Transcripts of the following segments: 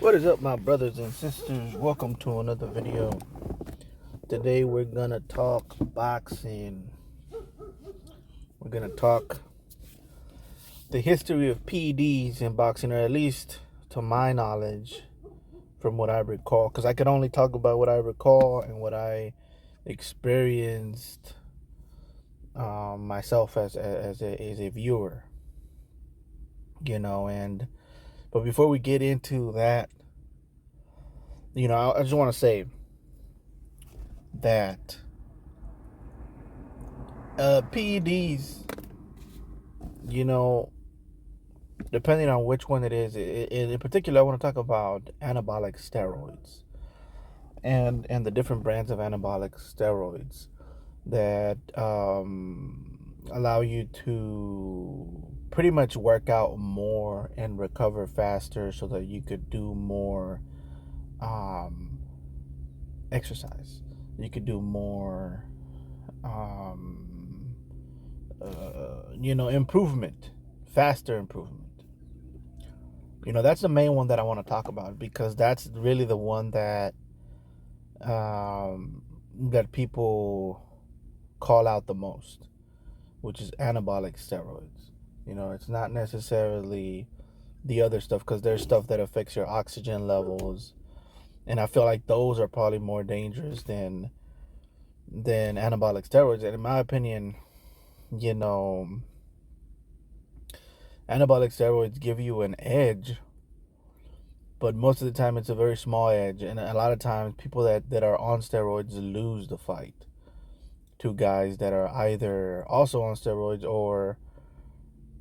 What is up, my brothers and sisters? Welcome to another video. Today we're gonna talk boxing. We're gonna talk the history of PEDs in boxing, or at least to my knowledge, from what I recall. Because I can only talk about what I recall and what I experienced myself as a viewer. But before we get into that, I just want to say that PEDs, depending on which one it is, in particular, I want to talk about anabolic steroids and the different brands of anabolic steroids that allow you to pretty much work out more and recover faster so that you could do more exercise. You could do more improvement, faster improvement. That's the main one that I want to talk about, because that's really the one that that people call out the most, which is anabolic steroids. It's not necessarily the other stuff, because there's stuff that affects your oxygen levels, and I feel like those are probably more dangerous than anabolic steroids. And in my opinion, anabolic steroids give you an edge, but most of the time it's a very small edge, and a lot of times people that are on steroids lose the fight to guys that are either also on steroids or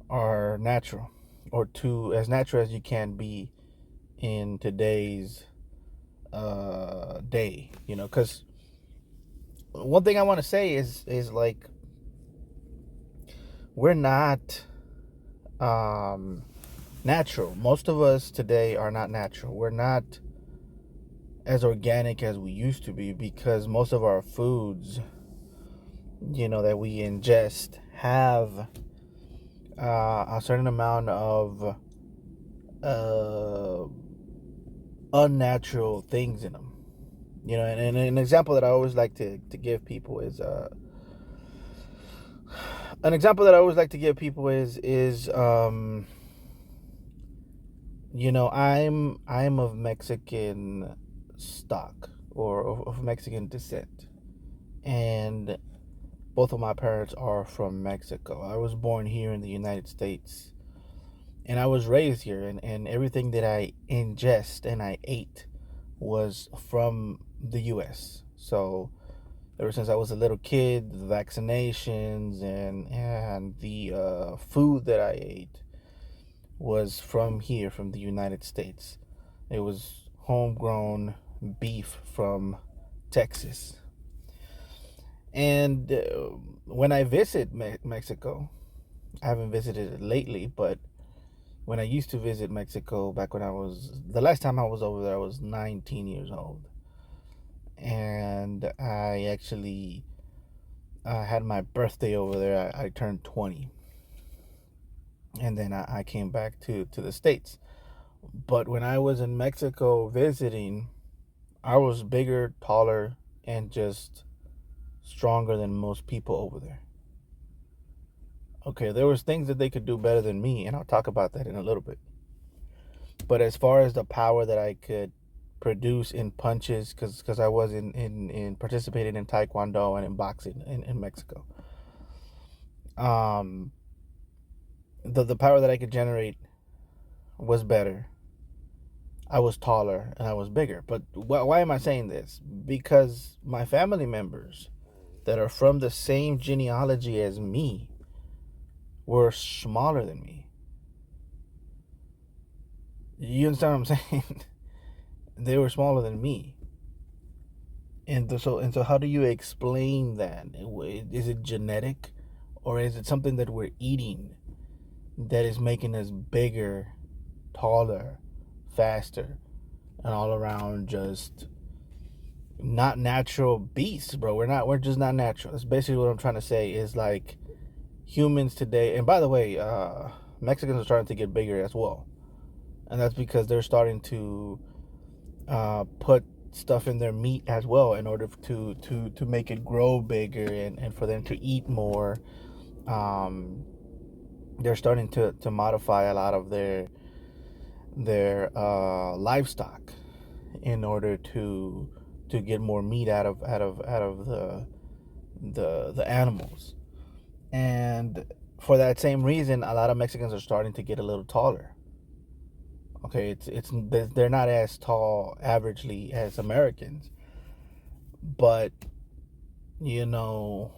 are natural, or to as natural as you can be in today's day. Because one thing I want to say is like, we're not natural. Most of us today are not natural. We're not as organic as we used to be, because most of our foods, that we ingest have a certain amount of unnatural things in them. And an example that I always like to give people is I'm of Mexican stock, or of Mexican descent, and both of my parents are from Mexico. I was born here in the United States, and I was raised here, and everything that I ingest and I ate was from the US. So ever since I was a little kid, the vaccinations and the food that I ate was from here, from the United States. It was homegrown beef from Texas. And when I visit Mexico, I haven't visited it lately, but when I used to visit Mexico, the last time I was over there, I was 19 years old. And I actually had my birthday over there. I turned 20. And then I came back to the States. But when I was in Mexico visiting, I was bigger, taller, and just stronger than most people over there. Okay, there was things that they could do better than me, and I'll talk about that in a little bit. But as far as the power that I could produce in punches, because I was in participating in Taekwondo and in boxing in Mexico, the power that I could generate was better. I was taller and I was bigger. But why am I saying this? Because my family members that are from the same genealogy as me were smaller than me. You understand what I'm saying? They were smaller than me. And so how do you explain that? Is it genetic, or is it something that we're eating that is making us bigger, taller, faster, and all around just not natural beasts, bro? We're just not natural. That's basically what I'm trying to say. Is like, humans today, and by the way, Mexicans are starting to get bigger as well. And that's because they're starting to put stuff in their meat as well in order to make it grow bigger and for them to eat more. Um, they're starting to modify a lot of their livestock in order to get more meat out of the animals. And for that same reason, a lot of Mexicans are starting to get a little taller. Okay, it's they're not as tall averagely as Americans, but you know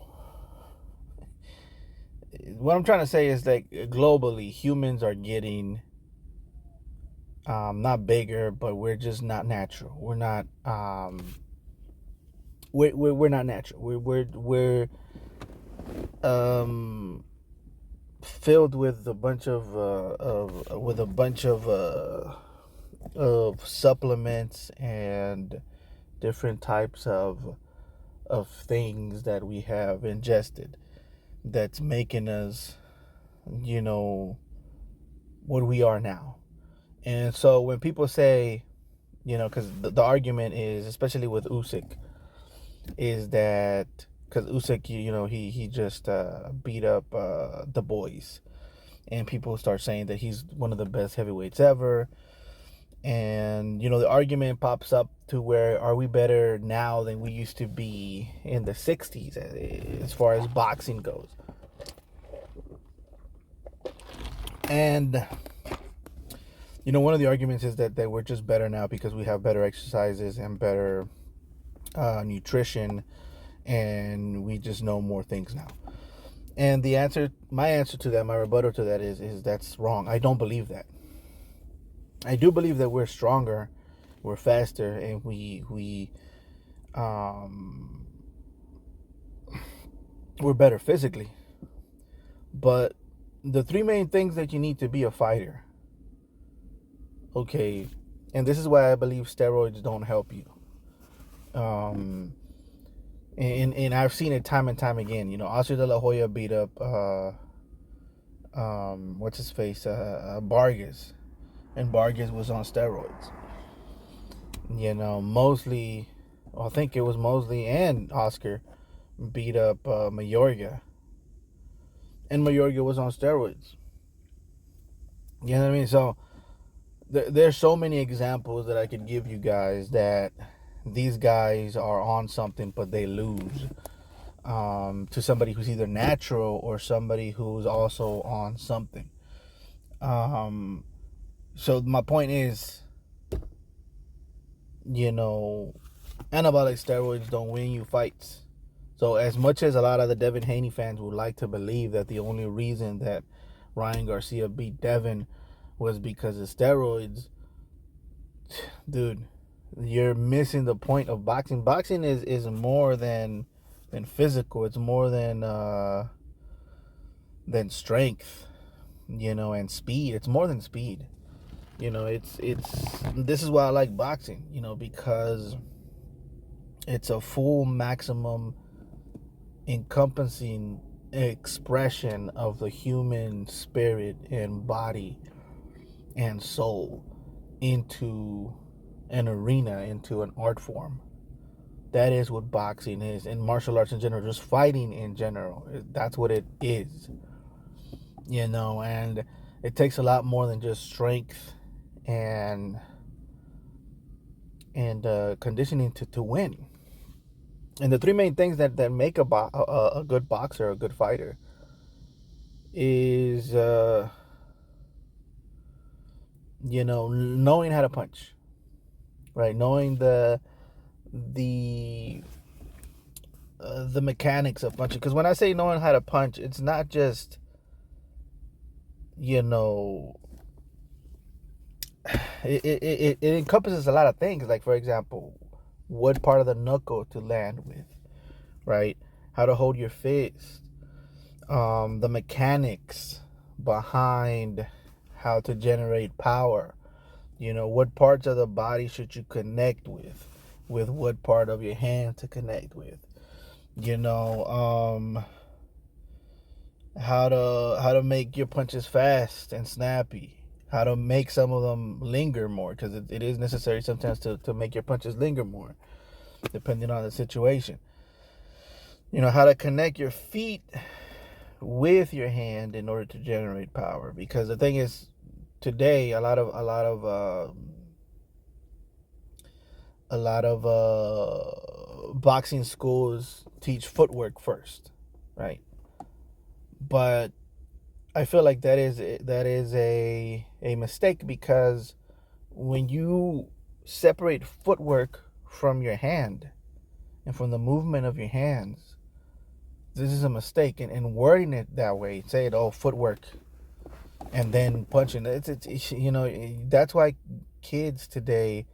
what I'm trying to say is that globally humans are getting not bigger, but we're just not natural. We're not natural. We're um filled with a bunch of with a bunch of supplements and different types of things that we have ingested that's making us, you know, what we are now. And so when people say, because the argument is, especially with Usyk, is that because Usyk, he just beat up the boys, and people start saying that he's one of the best heavyweights ever. And the argument pops up to where are we better now than we used to be in the 60s as far as boxing goes. And one of the arguments is that we're just better now because we have better exercises and better nutrition, and we just know more things now. And my answer to that, my rebuttal to that is that's wrong. I don't believe that. I do believe that we're stronger, we're faster, and we're better physically. But the three main things that you need to be a fighter, okay, and this is why I believe steroids don't help you. And I've seen it time and time again. Oscar De La Hoya beat up what's his face, Vargas, and Vargas was on steroids. Mosley, I think it was Mosley and Oscar beat up Mayorga, and Mayorga was on steroids. You know what I mean? So there's so many examples that I could give you guys that these guys are on something, but they lose to somebody who's either natural or somebody who's also on something. So my point is, anabolic steroids don't win you fights. So as much as a lot of the Devin Haney fans would like to believe that the only reason that Ryan Garcia beat Devin was because of steroids, dude, you're missing the point of boxing. Boxing is more than physical. It's more than strength, and speed. It's more than speed. It's this is why I like boxing, because it's a full maximum encompassing expression of the human spirit and body and soul into an arena, into an art form. That is what boxing is, and martial arts in general, just fighting in general. That's what it is. And it takes a lot more than just strength and conditioning to win. And the three main things that make a good boxer, a good fighter, is knowing how to punch, right? Knowing the mechanics of punching. Because when I say knowing how to punch, it's not just it encompasses a lot of things. Like, for example, what part of the knuckle to land with, right? How to hold your fist, the mechanics behind how to generate power. What parts of the body should you connect with what part of your hand to connect with. How to make your punches fast and snappy. how to make some of them linger more, because it is necessary sometimes to make your punches linger more, depending on the situation. How to connect your feet with your hand in order to generate power. Because the thing is, today a lot of boxing schools teach footwork first, right? But I feel like that is a mistake, because when you separate footwork from your hand and from the movement of your hands, this is a mistake. And wording it that way, say it, oh, footwork, and then punching. That's why kids today,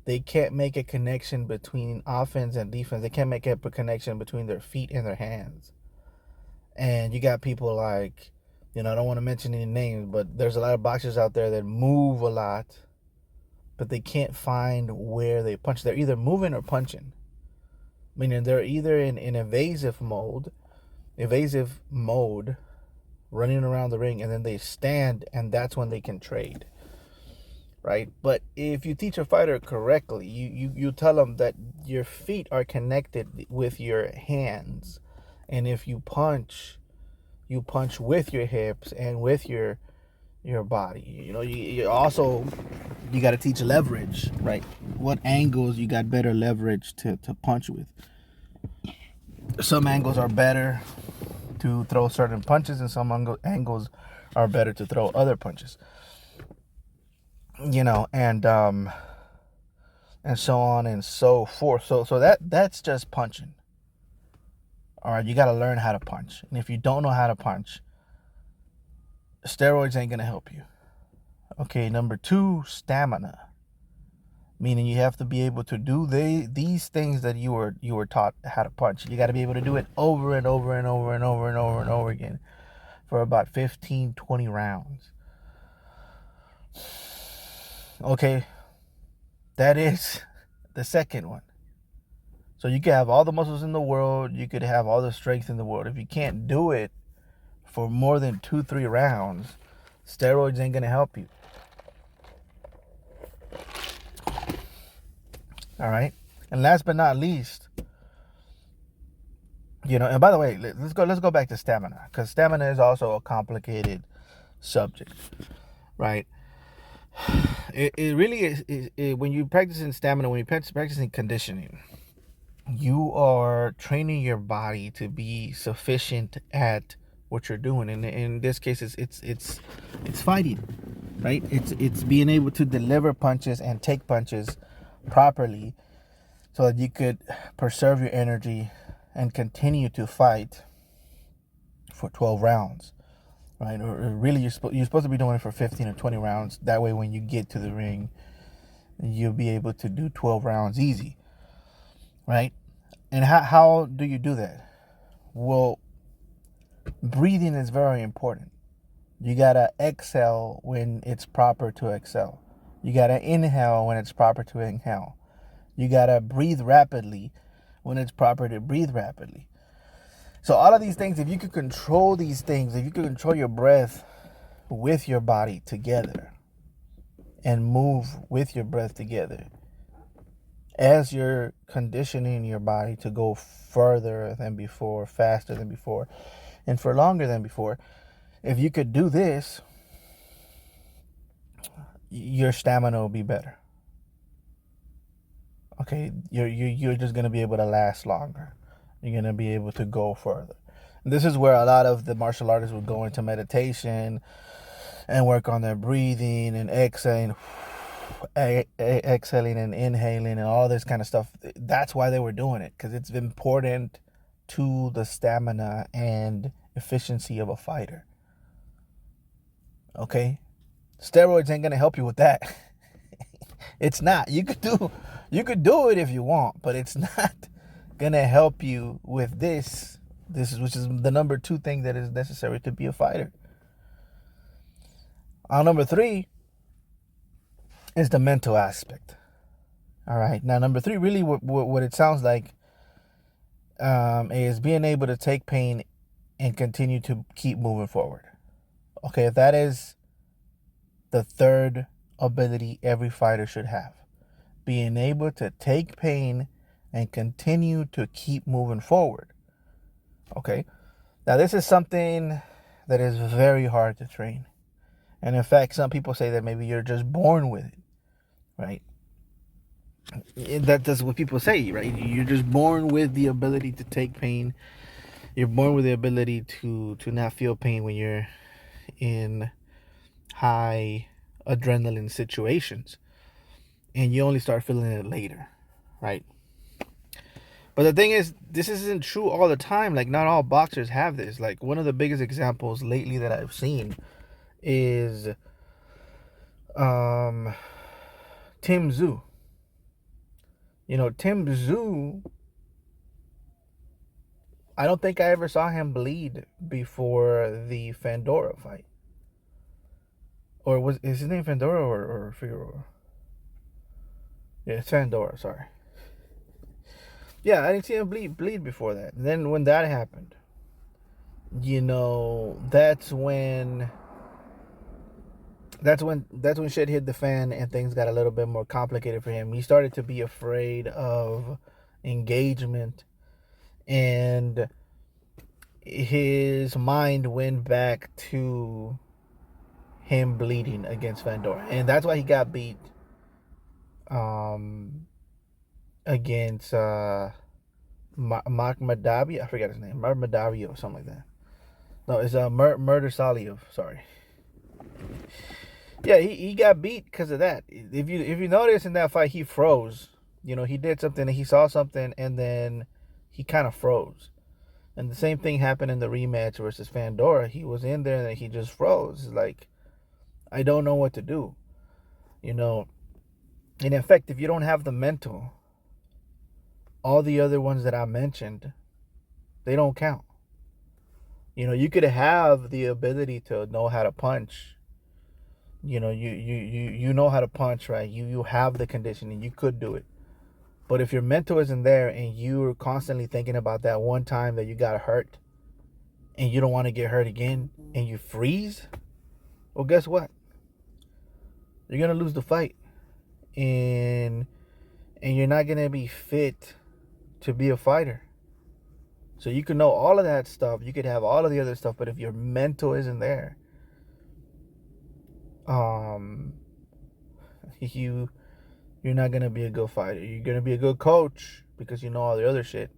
they can't make a connection between offense and defense. They can't make a connection between their feet and their hands. And you got people like, I don't want to mention any names, but there's a lot of boxers out there that move a lot, but they can't find where they punch. They're either moving or punching. Meaning they're either in evasive mode, running around the ring, and then they stand, and that's when they can trade. Right? But if you teach a fighter correctly, you tell them that your feet are connected with your hands. And if you punch with your hips and with your body. You got to teach leverage, right? What angles you got better leverage to punch with. Some angles are better to throw certain punches, and some angles are better to throw other punches. And so on and so forth. So that's just punching. All right, you got to learn how to punch. And if you don't know how to punch, steroids ain't going to help you. Okay, number 2, stamina. Meaning you have to be able to do these things that you were taught how to punch. You got to be able to do it over and over and over and over and over and over again for about 15, 20 rounds. Okay, that is the second one. So you can have all the muscles in the world, you could have all the strength in the world. If you can't do it for more than 2-3 rounds, steroids ain't gonna help you. All right. And last but not least, and by the way, let's go back to stamina, because stamina is also a complicated subject, right? It really is. When you practice in stamina, when you practice in conditioning, you are training your body to be sufficient at what you're doing. And in this case, it's fighting, right? It's being able to deliver punches and take punches properly, so that you could preserve your energy and continue to fight for 12 rounds, right? Or really, you're supposed to be doing it for 15 or 20 rounds. That way, when you get to the ring, you'll be able to do 12 rounds easy, right? And how do you do that? Well, breathing is very important. You gotta exhale when it's proper to exhale. You gotta inhale when it's proper to inhale. You gotta breathe rapidly when it's proper to breathe rapidly. So all of these things, if you could control these things, if you could control your breath with your body together and move with your breath together, as you're conditioning your body to go further than before, faster than before, and for longer than before, if you could do this, your stamina will be better. Okay, you're just gonna be able to last longer. You're gonna be able to go further. And this is where a lot of the martial artists would go into meditation and work on their breathing and exhaling and inhaling and all this kind of stuff. That's why they were doing it, because it's important to the stamina and efficiency of a fighter. Okay, steroids ain't gonna help you with that. It's not. You could do it if you want, but it's not gonna help you with this. Which is the number 2 thing that is necessary to be a fighter. Number 3 is the mental aspect. All right. Now, number 3, really, what it sounds like, is being able to take pain and continue to keep moving forward. Okay, if that is the third ability every fighter should have: being able to take pain and continue to keep moving forward. Okay, now this is something that is very hard to train. And in fact, some people say that maybe you're just born with it, right? That's what people say, right? You're just born with the ability to take pain. You're born with the ability to not feel pain when you're in high adrenaline situations, and you only start feeling it later, right? But the thing is, this isn't true all the time. Like, not all boxers have this. Like, one of the biggest examples lately that I've seen is um Tim Tszyu. Tim Tszyu, I don't think I ever saw him bleed before the Fandora fight. Or is his name Fandora or Figueroa? Yeah, it's Fandora, sorry. Yeah, I didn't see him bleed before that. And then when that happened, that's when shit hit the fan and things got a little bit more complicated for him. He started to be afraid of engagement, and his mind went back to him bleeding against Fandora, and that's why he got beat against Madavi. I forgot his name, Madavi or something like that. No, it's Murder Saliev. Sorry. Yeah, he got beat because of that. If you notice in that fight, he froze. He did something, he saw something, and then he kind of froze. And the same thing happened in the rematch versus Fandora. He was in there and he just froze. Like, I don't know what to do. And in fact, if you don't have the mental, all the other ones that I mentioned, they don't count. You could have the ability to know how to punch. You know how to punch, right? You have the conditioning. You could do it. But if your mental isn't there and you're constantly thinking about that one time that you got hurt and you don't want to get hurt again and you freeze, well, guess what? You're going to lose the fight. And you're not going to be fit to be a fighter. So you can know all of that stuff. You could have all of the other stuff. But if your mental isn't there, you're not going to be a good fighter. You're going to be a good coach because you know all the other shit.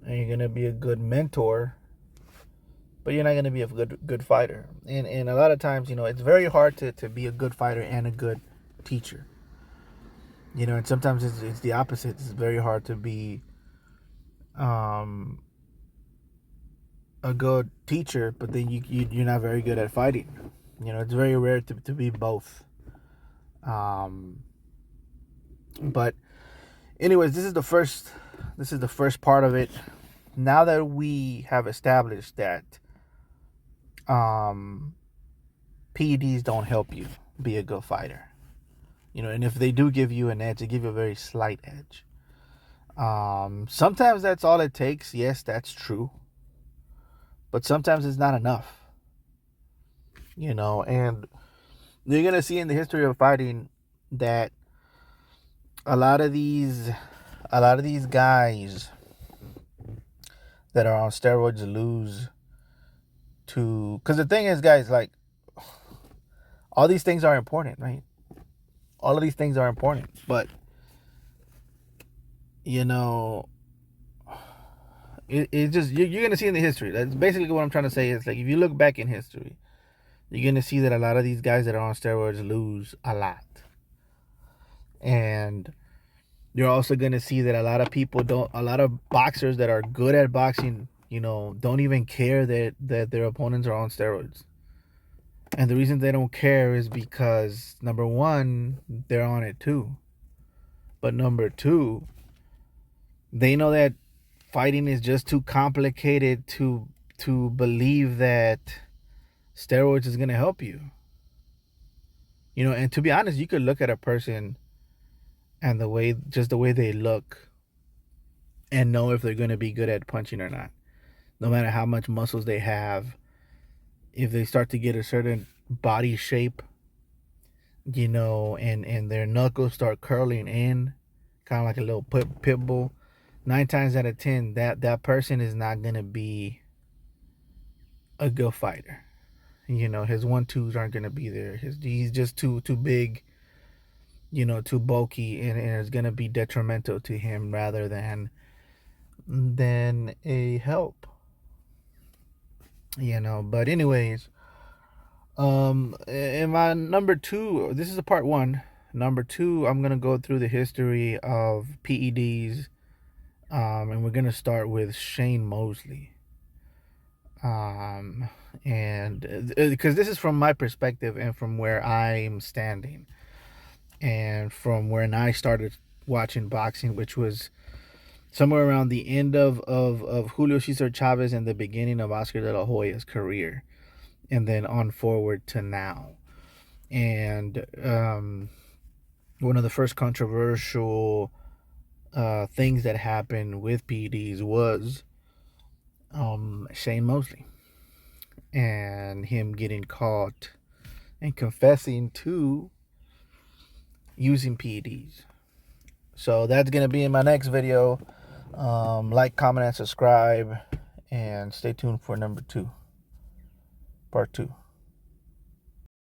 And you're going to be a good mentor, but you're not going to be a good fighter. And a lot of times, it's very hard to be a good fighter and a good teacher. And sometimes it's the opposite. It's very hard to be a good teacher, but then you're not very good at fighting. It's very rare to be both. But anyways, this is the first part of it. Now that we have established that PEDs don't help you be a good fighter, and if they do give you an edge, they give you a very slight edge. Sometimes that's all it takes. Yes, that's true. But sometimes it's not enough. And you're going to see in the history of fighting that a lot of these guys that are on steroids lose to, because the thing is, guys, like, all these things are important, right? All of these things are important, but it just, you're gonna see in the history. That's basically what I'm trying to say. Is like, if you look back in history, you're gonna see that a lot of these guys that are on steroids lose a lot. And you're also gonna see that a lot of boxers that are good at boxing, don't even care that their opponents are on steroids. And the reason they don't care is because, number one, they're on it too. But number two, they know that fighting is just too complicated to believe that steroids is gonna help you. And to be honest, you could look at a person and the way they look and know if they're going to be good at punching or not. No matter how much muscles they have, if they start to get a certain body shape, and their knuckles start curling in, kind of like a little pit bull. 9 times out of 10, that person is not gonna be a good fighter. His 1-2s aren't gonna be there. He's just too big, too bulky, and it's gonna be detrimental to him rather than a help. But anyways, in my number two, this is a part one. Number two, I'm gonna go through the history of PEDs, and we're gonna start with Shane Mosley. And because this is from my perspective and from where I'm standing, and from when I started watching boxing, which was somewhere around the end of Julio Cesar Chavez and the beginning of Oscar De La Hoya's career, and then on forward to now. And one of the first controversial things that happened with PEDs was Shane Mosley and him getting caught and confessing to using PEDs. So that's going to be in my next video. Like, comment, and subscribe, and stay tuned for number two, part two.